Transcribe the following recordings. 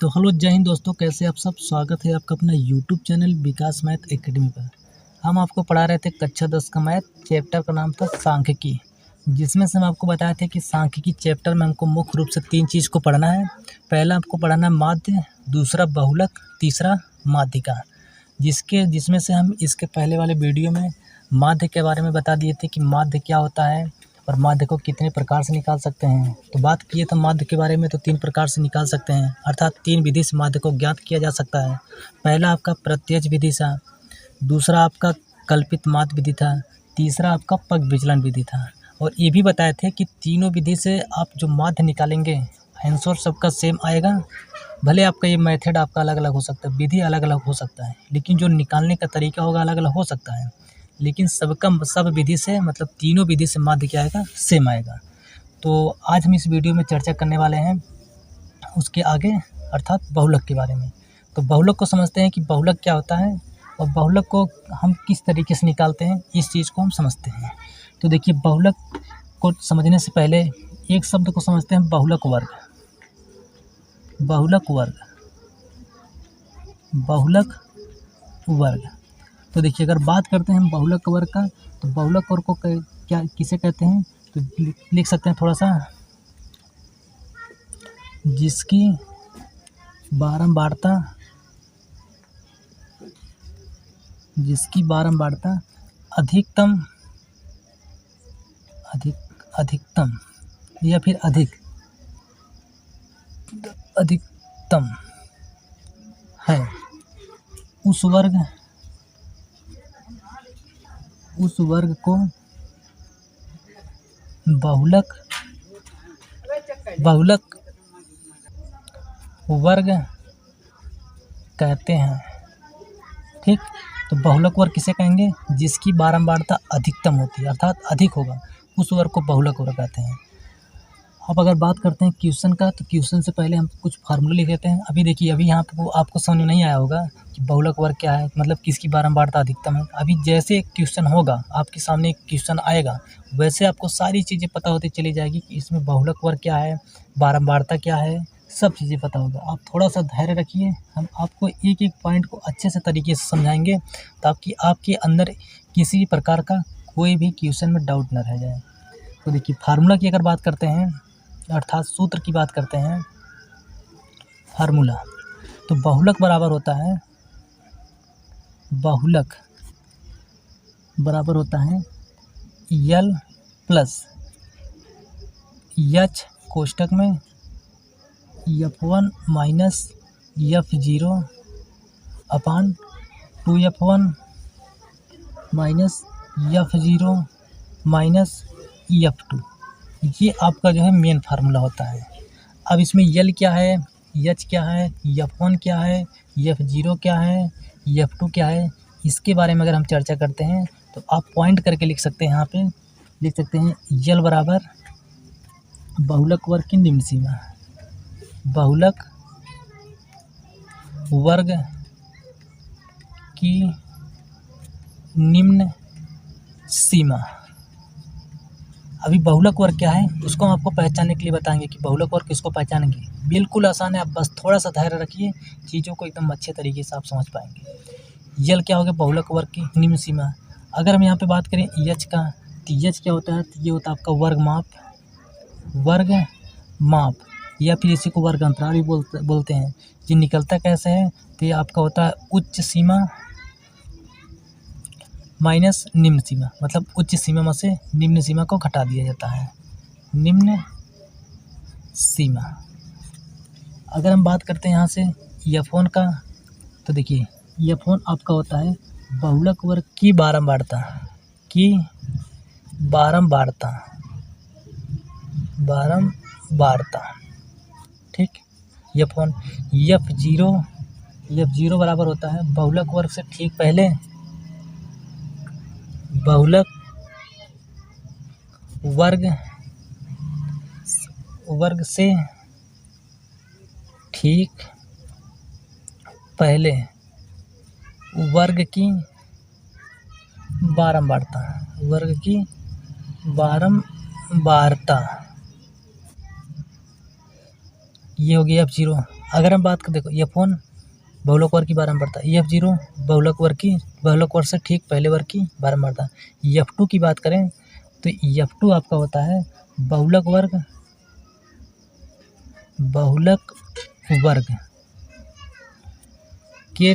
तो हेलो जय हिंद दोस्तों, कैसे आप सब। स्वागत है आपका अपना यूट्यूब चैनल विकास मैथ एकेडमी पर। हम आपको पढ़ा रहे थे कक्षा 10 का मैथ। चैप्टर का नाम था सांख्यिकी, जिसमें से हम आपको बताए थे कि सांख्यिकी चैप्टर में हमको मुख्य रूप से 3 चीज़ को पढ़ना है। पहला आपको पढ़ना है माध्य, दूसरा बहुलक, तीसरा माध्यिका। जिसमें से हम इसके पहले वाले वीडियो में माध्य के बारे में बता दिए थे कि माध्य क्या होता है और माध्य को कितने प्रकार से निकाल सकते हैं। तो बात किए तो माध्य के बारे में तो 3 प्रकार से निकाल सकते हैं, अर्थात 3 विधि से माध्य को ज्ञात किया जा सकता है। पहला आपका प्रत्यक्ष विधि था, दूसरा आपका कल्पित माध्य विधि था, तीसरा आपका पग विचलन विधि था। और ये भी बताए थे कि तीनों विधि से आप जो माध्य निकालेंगे आंसर सबका सेम आएगा। भले आपका ये मेथड आपका अलग अलग हो सकता है, विधि अलग अलग हो सकता है, लेकिन जो निकालने का तरीका होगा अलग अलग हो सकता है, लेकिन सब विधि से मतलब तीनों विधि से माध्य क्या आएगा, सेम आएगा। तो आज हम इस वीडियो में चर्चा करने वाले हैं उसके आगे, अर्थात बहुलक के बारे में। तो बहुलक को समझते हैं कि बहुलक क्या होता है और बहुलक को हम किस तरीके से निकालते हैं, इस चीज़ को हम समझते हैं। तो देखिए, बहुलक को समझने से पहले एक शब्द को समझते हैं, बहुलक वर्ग। बहुलक वर्ग, बहुलक वर्ग। तो देखिए, अगर बात करते हैं हम बहुलक वर्ग का, तो बहुलक वर्ग को क्या किसे कहते हैं, तो लिख सकते हैं थोड़ा सा, जिसकी बारंबारता अधिकतम या फिर अधिकतम है, उस वर्ग को बहुलक वर्ग कहते हैं। ठीक, तो बहुलक वर्ग किसे कहेंगे, जिसकी बारंबारता अधिकतम होती है, अर्थात अधिक होगा, उस वर्ग को बहुलक वर्ग कहते हैं। अब अगर बात करते हैं क्वेश्चन का, तो क्वेश्चन से पहले हम कुछ फार्मूले लिख लेते हैं। अभी देखिए, अभी यहाँ पर आपको समझ नहीं आया होगा कि बहुलक वर्ग क्या है, मतलब किसकी बारंबारता अधिकतम है। अभी जैसे क्वेश्चन होगा, आपके सामने एक क्वेश्चन आएगा, वैसे आपको सारी चीज़ें पता होती चली जाएगी कि इसमें बहुलक वर्ग क्या है, बारंबारता क्या है, सब चीज़ें पता होगा। आप थोड़ा सा धैर्य रखिए, हम आपको एक एक पॉइंट को अच्छे से तरीके से समझाएंगे, ताकि आपके अंदर किसी प्रकार का कोई भी क्वेश्चन में डाउट न रह जाए। तो देखिए, फार्मूला की अगर बात करते हैं, अर्थात सूत्र की बात करते हैं, फार्मूला, तो बहुलक बराबर होता है यल प्लस एच कोष्टक में F1 माइनस F0 अपान 2F1 minus F0 minus F2। ये आपका जो है मेन फार्मूला होता है। अब इसमें यल क्या है, एच क्या है, F1 क्या है, F0 क्या है, F2 क्या है, इसके बारे में अगर हम चर्चा करते हैं तो आप पॉइंट करके लिख सकते हैं। यहाँ पे लिख सकते हैं यल बराबर बहुलक वर्ग की निम्न सीमा, बहुलक वर्ग की निम्न सीमा। अभी बहुलक वर्ग क्या है उसको हम आपको पहचानने के लिए बताएंगे कि बहुलक वर्ग किसको पहचानेंगे। बिल्कुल आसान है, आप बस थोड़ा सा धैर्य रखिए, चीज़ों को एकदम अच्छे तरीके से आप समझ पाएंगे। यल क्या हो गया, बहुलक वर्ग की निम्न सीमा। अगर हम यहाँ पे बात करें एच का, तो एच क्या होता है, तो ये होता है आपका वर्ग माप या फिर इसी को वर्ग अंतराल भी बोलते हैं। ये निकलता कैसे है, तो ये आपका होता है उच्च सीमा माइनस निम्न सीमा, मतलब उच्च सीमा में से निम्न सीमा को घटा दिया जाता है, निम्न सीमा। अगर हम बात करते हैं यहाँ से F1 का, तो देखिए F1 आपका होता है बहुलक वर्ग की बारंबारता, ठीक। F1 F0 बराबर होता है बहुलक वर्ग से ठीक पहले, बहुलक वर्ग से ठीक पहले वर्ग की बारंबारता, ये हो गया F0। अगर हम बात करें, देखो F1 बहुलक वर्ग की बारंबारता, F0 बहुलक वर्ग से ठीक पहले वर्ग की बारंबारता। F2 की बात करें तो F2 आपका होता है बहुलक वर्ग के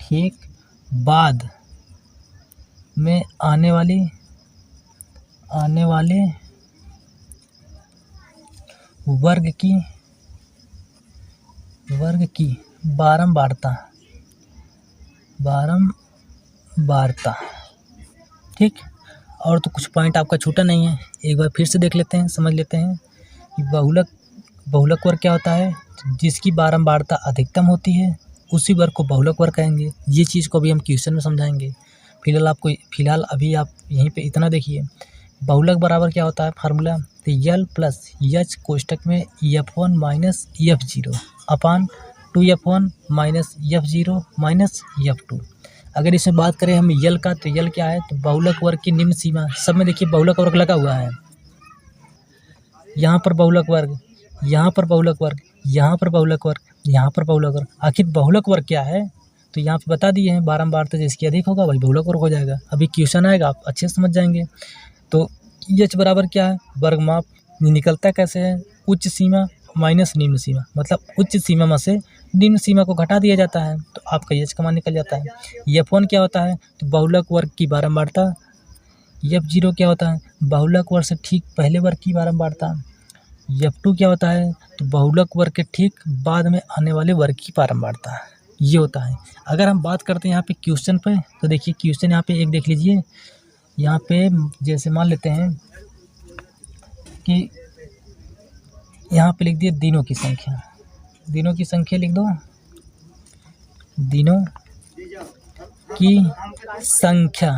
ठीक बाद में आने वाले वर्ग की बारंबारता। ठीक। और तो कुछ पॉइंट आपका छूटा नहीं है, एक बार फिर से देख लेते हैं, समझ लेते हैं कि बहुलक वर्ग क्या होता है। जिसकी बारंबारता अधिकतम होती है उसी वर्ग को बहुलक वर्ग कहेंगे। ये चीज़ को भी हम क्वेश्चन में समझाएंगे। फिलहाल अभी आप यहीं पे इतना देखिए, बहुलक बराबर क्या होता है फार्मूला, तो यल प्लस एच कोष्टक में F1 माइनस F0 अपान 2F1 minus F0 minus F2। अगर इसमें बात करें हम यल का, तो यल क्या है, तो बहुलक वर्ग की निम्न सीमा। सब में देखिए बहुलक वर्ग लगा हुआ है, यहाँ पर बहुलक वर्ग, यहाँ पर बहुलक वर्ग, यहाँ पर बहुलक वर्ग, यहाँ पर बहुलक वर्ग। आखिर बहुलक वर्ग क्या है, तो यहाँ पे बता दिए हैं, बारंबारता जिसकी अधिक होगा वही बहुलक वर्ग हो जाएगा। अभी क्वेश्चन आएगा, आप अच्छे से समझ जाएंगे। तो एच बराबर क्या है, वर्गमाप निकलता कैसे है, उच्च सीमा माइनस निम्न सीमा, मतलब उच्च सीमा में से निम्न सीमा को घटा दिया जाता है, तो आपका एच का मान निकल जाता है। F1 क्या होता है, तो बहुलक वर्ग की बारंबारता। F0 क्या होता है, बहुलक वर्ग से ठीक पहले वर्ग की बारंबारता। F2 क्या होता है, तो बहुलक वर्ग के ठीक बाद में आने वाले वर्ग की बारंबारता। ये होता है। अगर हम बात करते हैं यहाँ पे क्वेश्चन पे, तो देखिए क्वेश्चन यहाँ पे एक देख लीजिए। यहाँ पे जैसे मान लेते हैं कि यहाँ पे लिख दिए दिनों की संख्या लिख दो, दिनों की संख्या।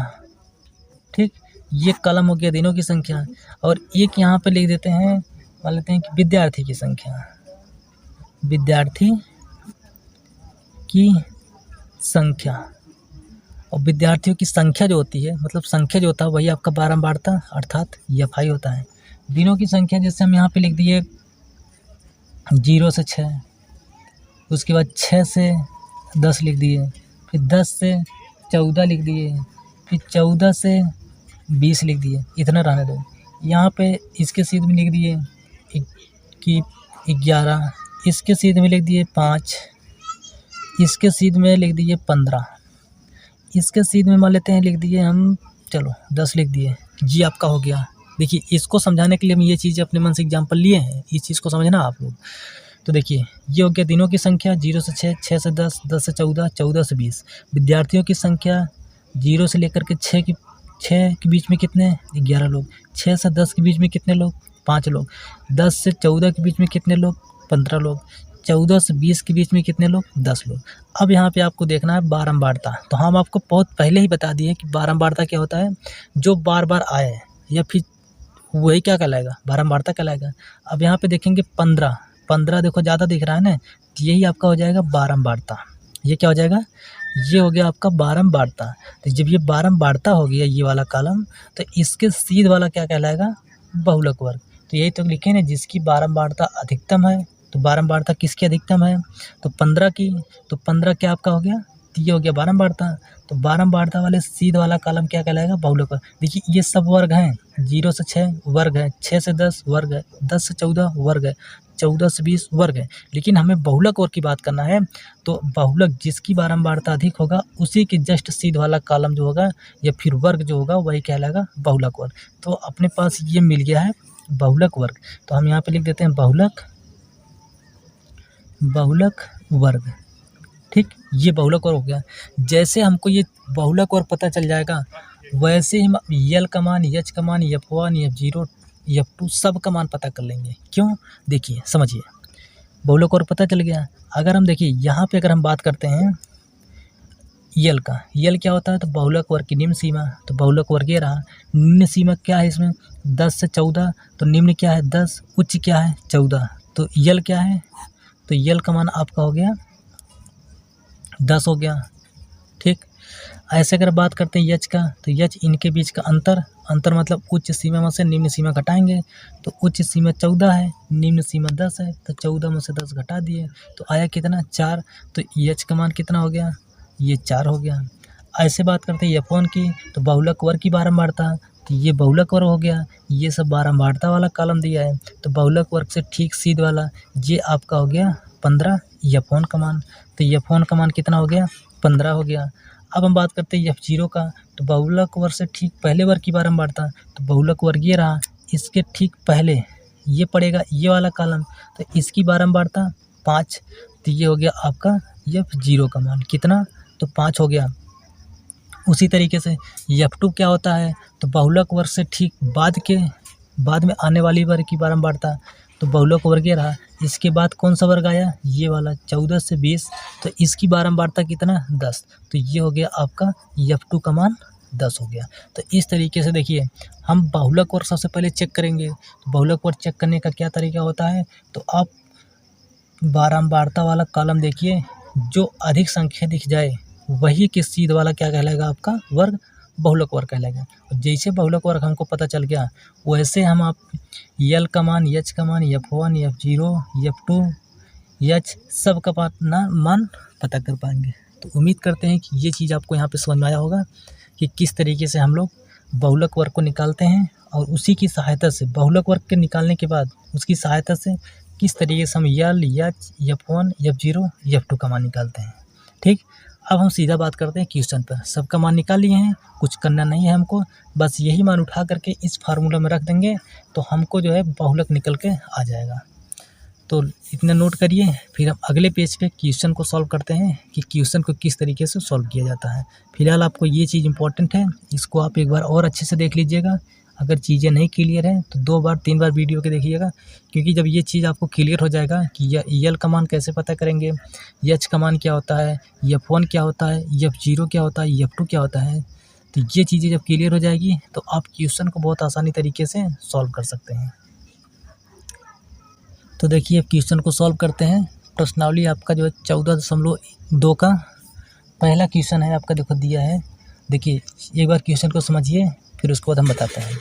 ठीक, ये कलम हो गया दिनों की संख्या। और एक यहाँ पे लिख देते हैं, मान लेते हैं कि विद्यार्थी की संख्या और विद्यार्थियों की संख्या जो होती है, मतलब संख्या जो होता है वही आपका बारंबारता अर्थात Fi होता है। दिनों की संख्या जैसे हम यहाँ पे लिख दिए 0 से 6, उसके बाद 6 से 10 लिख दिए, फिर 10 से 14 लिख दिए, फिर 14 से 20 लिख दिए, इतना रहने दो। यहाँ पे इसके सीध में लिख दिए कि 11, इसके सीध में लिख दिए 5, इसके सीध में लिख दिए 15, इसके सीध में मान लेते हैं लिख दिए हम, चलो 10 लिख दिए। जी आपका हो गया। देखिए इसको समझाने के लिए हम ये चीज़ अपने मन से एग्जाम्पल लिए हैं, इस चीज़ को समझना आप लोग। तो देखिए ये हो गया दिनों की संख्या 0 से 6, 6 से 10, 10 से 14, 14 से 20। विद्यार्थियों की संख्या 0 से लेकर के 6 के बीच में कितने, 11 लोग। 6 से 10 के बीच में कितने लोग, 5 लोग। 10 से 14 के बीच में कितने लोग, 15 लोग। 14 से 20 के बीच में कितने लोग, 10 लोग। अब यहाँ पे आपको देखना है बारंबारता। तो हम आपको बहुत पहले ही बता दिए कि बारंबारता क्या होता है, जो बार बार आए या फिर वही क्या कहलाएगा, बारंबारता कहलाएगा। अब यहाँ पे देखेंगे 15 देखो ज़्यादा दिख रहा है ना, तो यही आपका हो जाएगा बारंबारता। ये क्या हो जाएगा, ये हो गया आपका बारंबारता। तो जब ये बारंबारता हो गया ये वाला कॉलम, तो इसके सीध वाला क्या कहलाएगा, बहुलक वर्ग। तो यही तो लिखे ना, जिसकी बारंबारता अधिकतम है, तो बारंबारता किसकी अधिकतम है, तो 15 की। तो 15 क्या आपका हो गया, तो ये हो गया बारंबारता। तो बारंबारता वाले सीध वाला कॉलम क्या कहलाएगा, बहुलक वर्ग। देखिए ये सब वर्ग हैं, 0 से 6 वर्ग है, 6 से 10 वर्ग है, 10 से 14 वर्ग है, 14 से 20 वर्ग है। लेकिन हमें बहुलक वर्ग की बात करना है, तो बहुलक जिसकी बारंबारता अधिक होगा उसी की जस्ट सीध वाला कॉलम जो होगा या फिर वर्ग जो होगा वही कहलाएगा बहुलक वर्ग। तो अपने पास ये मिल गया है बहुलक वर्ग। तो हम यहाँ पे लिख देते हैं बहुलक वर्ग। ठीक, ये बहुलक वर्ग हो गया। जैसे हमको ये बहुलक वर्ग पता चल जाएगा, वैसे हम यल का मान, एच का मान, F1, F0, F2 सब का मान पता कर लेंगे। क्यों, देखिए समझिए, बहुलक वर्ग पता चल गया। अगर हम देखिए यहाँ पे अगर हम बात करते हैं यल का, यल क्या होता है, तो बहुलक वर्ग की निम्न सीमा। तो बहुलक वर्ग ये रहा, निम्न सीमा क्या है इसमें, 10 से 14। तो निम्न क्या है 10, उच्च क्या है 14। तो यल क्या है, तो यल का मान आपका हो गया 10 हो गया। ठीक, ऐसे अगर बात करते हैं यच का, तो यच इनके बीच का अंतर, अंतर मतलब उच्च सीमा में से निम्न सीमा घटाएंगे, तो उच्च सीमा 14 है, निम्न सीमा 10 है, तो 14 में से 10 घटा दिए तो आया कितना 4। तो यच का मान कितना हो गया, ये 4 हो गया। ऐसे बात करते हैं F1 की, तो बहुलक वर्ग की बारंबारता, तो ये बहुलक वर्ग हो गया। ये सब बारंबारता वाला कॉलम दिया है, तो बहुलक वर्ग से ठीक सीध वाला ये आपका हो गया 15 F1 का मान। तो F1 का मान कितना हो गया, 15 हो गया। अब हम बात करते हैं F0 का, तो बहुलक वर्ग से ठीक पहले वर्ग की बारंबारता, तो बहुलक वर्ग ये रहा, इसके ठीक पहले ये पड़ेगा ये वाला कॉलम, तो इसकी बारंबारता 5, तो ये हो गया आपका F0 का मान कितना, तो 5 हो गया। उसी तरीके से F2 क्या होता है, तो बहुलक वर्ग से ठीक बाद में आने वाली वर्ग की बारंबारता, तो बहुलक वर्ग ये रहा, इसके बाद कौन सा वर्ग आया, ये वाला 14 से 20, तो इसकी बारंबारता कितना 10, तो ये हो गया आपका F2 का मान 10 हो गया। तो इस तरीके से देखिए हम बहुलक वर्ग सबसे पहले चेक करेंगे। तो बहुलक वर्ग चेक करने का क्या तरीका होता है, तो आप बारंबारता वाला कॉलम देखिए, जो अधिक संख्या दिख जाए वही किस सीध वाला क्या कहलाएगा, आपका वर्ग बहुलक वर्ग कहलाएगा। और जैसे बहुलक वर्ग हमको पता चल गया, वैसे हम आप यल का मान, एच का मान, F1, F0, F2, एच सब का मान पता कर पाएंगे। तो उम्मीद करते हैं कि ये चीज़ आपको यहाँ पे समझ में आया होगा कि किस तरीके से हम लोग बहुलक वर्ग को निकालते हैं, और उसी की सहायता से बहुलक वर्ग के निकालने के बाद उसकी सहायता से किस तरीके से हम यल, एच, F1, F0, F2 का मान निकालते हैं। ठीक, अब हम सीधा बात करते हैं क्वेश्चन पर। सबका मान निकाल लिए हैं, कुछ करना नहीं है हमको, बस यही मान उठा करके इस फार्मूला में रख देंगे तो हमको जो है बहुलक निकल के आ जाएगा। तो इतना नोट करिए, फिर हम अगले पेज पे क्वेश्चन को सॉल्व करते हैं कि क्वेश्चन को किस तरीके से सॉल्व किया जाता है। फिलहाल आपको ये चीज़ इंपॉर्टेंट है, इसको आप एक बार और अच्छे से देख लीजिएगा। अगर चीज़ें नहीं क्लियर हैं तो 2 बार 3 बार वीडियो के देखिएगा, क्योंकि जब ये चीज़ आपको क्लियर हो जाएगा कि यल का मान कैसे पता करेंगे, एच का मान क्या होता है, F1 क्या होता है, F0 क्या होता है, F2 क्या होता है, तो ये चीज़ें जब क्लियर हो जाएगी तो आप क्वेश्चन को बहुत आसानी तरीके से सॉल्व कर सकते हैं। तो देखिए क्वेश्चन को सॉल्व करते हैं। प्रश्नावली आपका जो है 14.2 का पहला क्वेश्चन है आपका, देखो दिया है। देखिए एक बार क्वेश्चन को समझिए, फिर उसके बाद हम बताते हैं।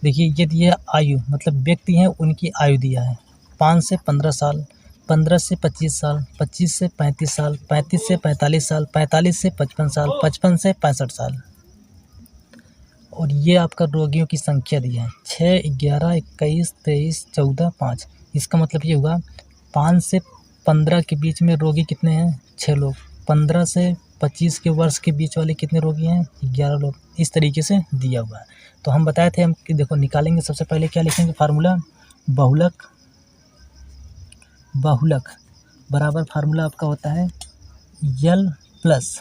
देखिए ये दिया आयु, मतलब व्यक्ति हैं उनकी आयु दिया है 5 से 15 साल, 15 से 25 साल, 25 से 35 साल, 35 से 45 साल, 45 से 55 साल, 55 से 65 साल। और ये आपका रोगियों की संख्या दी है 6, 11, 21, 23, 14, 5। इसका मतलब ये हुआ 5 से 15 के बीच में रोगी कितने हैं, 6 लोग। 15 से 25 के वर्ष के बीच वाले कितने रोगी हैं, 11 लोग। इस तरीके से दिया हुआ है। तो हम बताए थे हम कि देखो निकालेंगे, सबसे पहले क्या लिखेंगे फार्मूला, बहुलक बराबर फार्मूला आपका होता है यल प्लस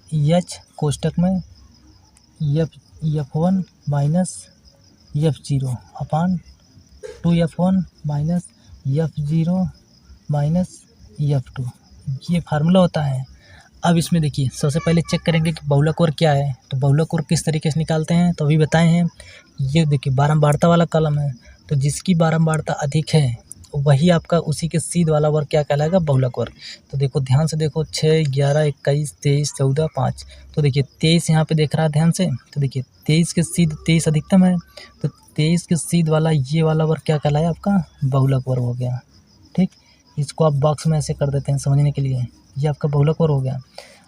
एच कोष्टक में F1 माइनस F0 अपान 2F1 minus F0 minus F2, ये फार्मूला होता है। अब इसमें देखिए सबसे पहले चेक करेंगे कि बहुलक वर्ग क्या है। तो बहुलक वर्ग किस तरीके से निकालते हैं, तो अभी बताए हैं। ये देखिए बारंबारता वाला कॉलम है, तो जिसकी बारंबारता अधिक है वही आपका उसी के सीध वाला वर्ग क्या कहलाएगा, बहुलक वर्ग। तो देखो ध्यान से देखो 6, 11, 21, 23, 14, 5। तो देखिए 23 यहाँ पे देख रहा है ध्यान से, तो देखिए 23 के सीध 23 अधिकतम है, तो 23 के सीध वाला ये वाला वर्ग क्या कहलाया आपका, बहुलक वर्ग हो गया। ठीक, इसको आप बॉक्स में ऐसे कर देते हैं समझने के लिए, ये आपका बहुलक वर्ग हो गया।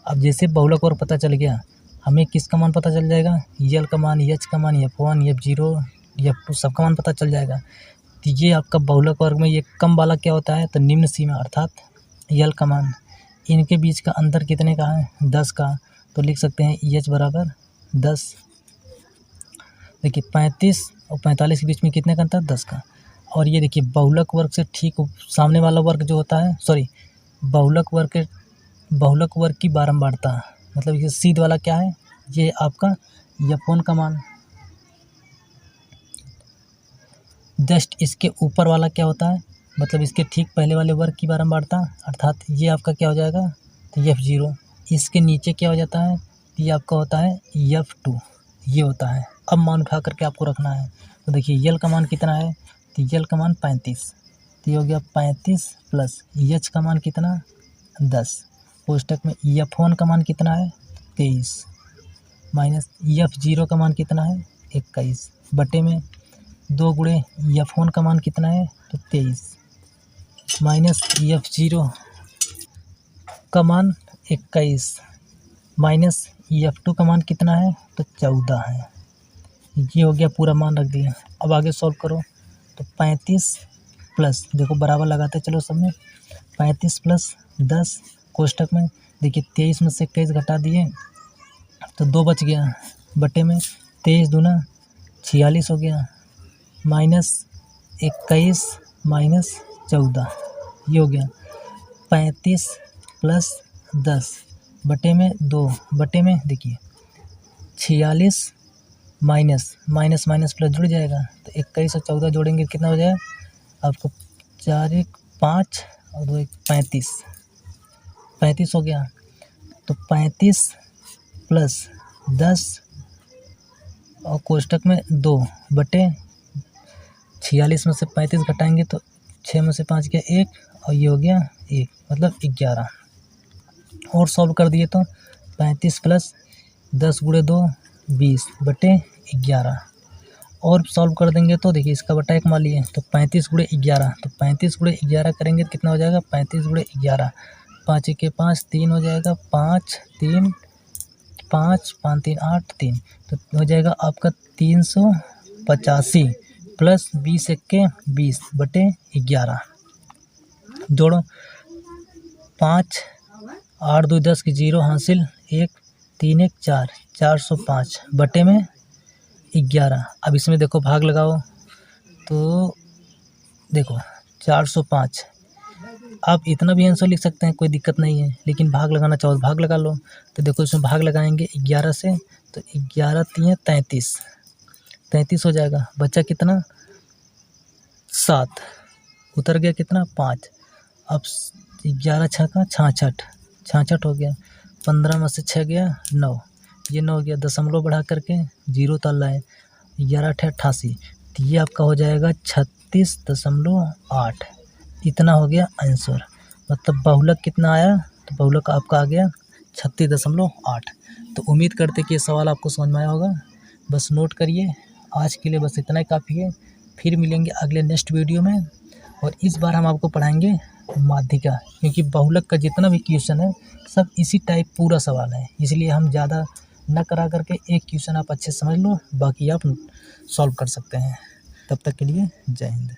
अब जैसे बहुलक वर्ग पता चल गया, हमें किसका मान पता चल जाएगा, यल का मान, एच का मान, F1, F0, F2 सबका मान पता चल जाएगा। तो ये आपका बहुलक वर्ग में ये कम वाला क्या होता है, तो निम्न सीमा अर्थात यल का मान, इनके बीच का अंतर कितने का है, 10 का। तो लिख सकते हैं एच बराबर 10। देखिए 35 और 45 के बीच में कितने का अंतर, 10 का। और ये देखिए बहुलक वर्ग से ठीक सामने वाला वर्ग जो होता है, बहुलक वर्ग की बारंबारता, मतलब ये सीध वाला क्या है, ये आपका F1 का मान। जस्ट इसके ऊपर वाला क्या होता है, मतलब इसके ठीक पहले वाले वर्ग की बारंबारता, अर्थात ये आपका क्या हो जाएगा, तो F0। इसके नीचे क्या हो जाता है, ये आपका होता है F2, ये होता है। अब मान उठा करके आपको रखना है। तो देखिए यल का मान कितना है, तो यल का मान 35, तो ये हो गया 35 प्लस एच का मान कितना, 10, कोष्टक में F1 का मान कितना है, 23, माइनस F0 का मान कितना है 21 बटे में 2 गुणे F1 का मान कितना है तो 23 माइनस F0 का मान 21 माइनस F2 का मान कितना है तो 14 है। ये हो गया पूरा मान रख दिया। अब आगे सॉल्व करो तो 35 प्लस देखो बराबर लगाते चलो सब में 35 प्लस 10 कोष्टक में देखिए 23 में से 21 घटा दिए तो 2 बच गया बटे में 23 दूना 46 हो गया माइनस 21 माइनस 14 ये हो गया 35 प्लस 10 बटे में 2 बटे में देखिए 46 माइनस माइनस माइनस प्लस जुड़ जाएगा तो 21 और 14 जोड़ेंगे कितना हो जाएगा आपको 4 1 5 और 2 1 35 हो गया। तो 35 प्लस 10 और कोष्टक में 2 बटे 46 में से 35 घटाएंगे तो 6 में से 5 गया 1 और ये हो गया 1 मतलब 11 और सॉल्व कर दिए तो 35 प्लस 10 गुणे 2 20 बटे 11 और सॉल्व कर देंगे तो देखिए इसका बटा 1 मान लिए तो 35 गुणे 11 तो 35 गुणे 11 करेंगे तो कितना हो जाएगा 35 गुणे 11 5 1 5 3 हो जाएगा 5 3 5 5 3 8 3 तो हो जाएगा आपका 385 प्लस 20 1 20 बटे 11 जोड़ो 5 8 2 10 की 0 हासिल 1 3 1 4 405 बटे में 11। अब इसमें देखो भाग लगाओ तो देखो 405 आप इतना भी आंसर लिख सकते हैं कोई दिक्कत नहीं है लेकिन भाग लगाना चाहो तो भाग लगा लो। तो देखो इसमें भाग लगाएंगे 11 से तो 11 3 33 हो जाएगा बच्चा कितना 7 उतर गया कितना 5 अब 11 6 का 66 हो गया 15 में से 6 गया 9 ये 9 हो गया दशमलव बढ़ा करके 0 तल है 11 8 88 तो ये आपका हो जाएगा 36.8 इतना हो गया आंसर। मतलब बहुलक कितना आया तो बहुलक आपका आ गया 36.8। तो उम्मीद करते कि ये सवाल आपको समझ में आया होगा। बस नोट करिए आज के लिए बस इतना ही काफ़ी है। फिर मिलेंगे अगले नेक्स्ट वीडियो में और इस बार हम आपको पढ़ाएंगे माध्यिका क्योंकि बहुलक का जितना भी क्वेश्चन है सब इसी टाइप पूरा सवाल है इसलिए हम ज़्यादा न करा करके एक क्वेश्चन आप अच्छे समझ लो बाकी आप सॉल्व कर सकते हैं। तब तक के लिए जय हिंद।